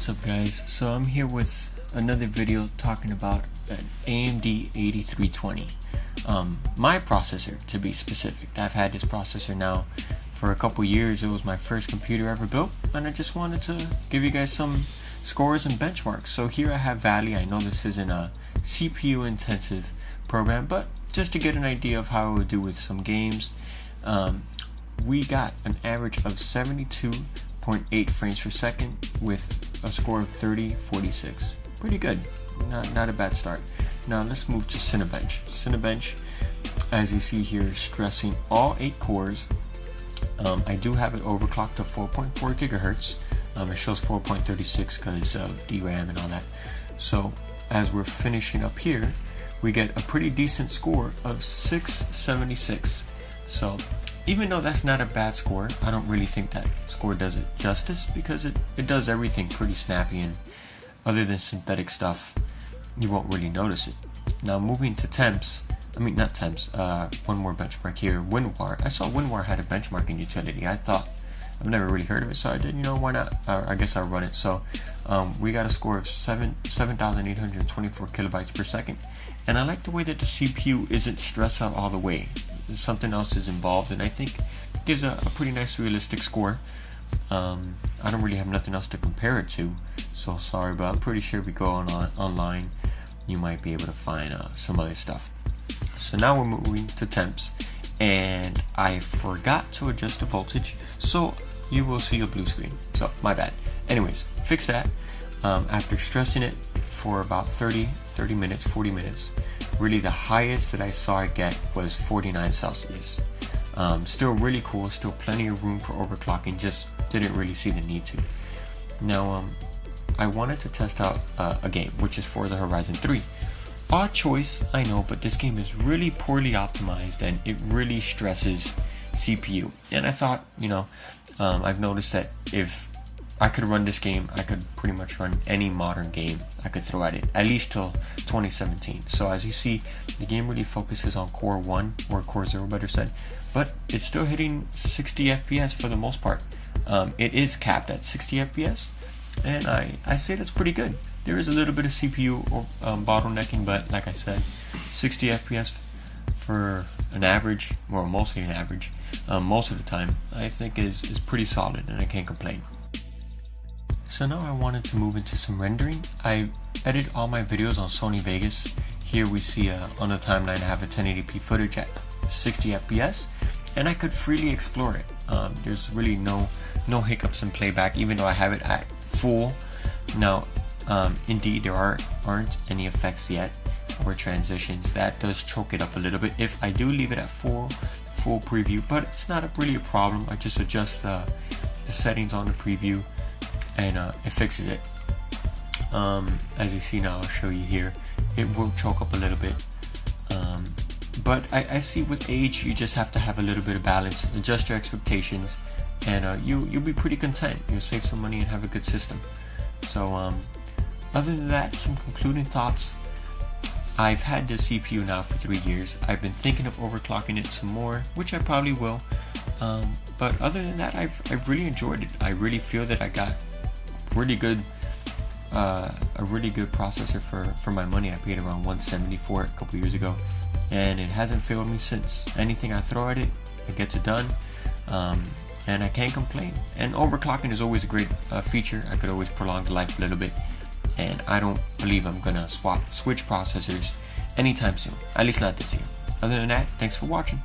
What's up guys, so I'm here with another video talking about an AMD 8320, my processor to be specific. I've had this processor now for a couple years. It was my first computer ever built, and I just wanted to give you guys some scores and benchmarks. So here I have Valley. I know this isn't a CPU intensive program, but just to get an idea of how it would do with some games, we got an average of 72.8 frames per second with a score of 3046. Pretty good, not a bad start. Now let's move to Cinebench. Cinebench, as you see here, stressing all 8 cores. I do have it overclocked to 4.4 gigahertz. It shows 4.36 because of DRAM and all that. So as we're finishing up here, we get a pretty decent score of 676. So even though that's not a bad score, I don't really think that score does it justice, because it does everything pretty snappy, and other than synthetic stuff, you won't really notice it. Now moving to one more benchmark here, WinRAR. I saw WinRAR had a benchmarking utility. I've never really heard of it, so I did, why not? I guess I'll run it. So we got a score of 7,824 kilobytes per second, and I like the way that the CPU isn't stressed out all the way. Something else is involved, and I think gives a pretty nice realistic score. I don't really have nothing else to compare it to, so sorry, but I'm pretty sure if we go online, you might be able to find some other stuff. So now we're moving to temps, and I forgot to adjust the voltage, so you will see a blue screen. So my bad. Anyways, fix that. After stressing it for about 40 minutes, really the highest that I saw it get was 49 Celsius. Still really cool, still plenty of room for overclocking, just didn't really see the need to. Now I wanted to test out a game, which is Forza Horizon 3. Odd choice, I know, but this game is really poorly optimized and it really stresses CPU. And I thought, I've noticed that if I could run this game, I could pretty much run any modern game I could throw at it, at least till 2017. So as you see, the game really focuses on Core 1, or Core 0 better said, but it's still hitting 60 FPS for the most part. It is capped at 60 FPS, and I say that's pretty good. There is a little bit of CPU bottlenecking, but like I said, 60 FPS for an average, or mostly an average, most of the time, I think is pretty solid, and I can't complain. So now I wanted to move into some rendering. I edit all my videos on Sony Vegas. Here we see on the timeline I have a 1080p footage at 60 FPS, and I could freely explore it. There's really no hiccups in playback, even though I have it at full. Now, indeed, there aren't any effects yet or transitions. That does choke it up a little bit if I do leave it at full preview, but it's not really a problem. I just adjust the settings on the preview, and it fixes it. As you see now, I'll show you here, it will choke up a little bit, but I see with age you just have to have a little bit of balance, adjust your expectations, and you'll be pretty content. You'll save some money and have a good system. So other than that, some concluding thoughts. I've had this CPU now for 3 years. I've been thinking of overclocking it some more, which I probably will, but other than that, I've really enjoyed it. I really feel that I got a really good processor for my money. I paid around $170 for it a couple years ago, and it hasn't failed me since. Anything I throw at it, it gets it done, and I can't complain. And overclocking is always a great feature. I could always prolong the life a little bit, and I don't believe I'm gonna switch processors anytime soon, at least not this year. Other than that, thanks for watching.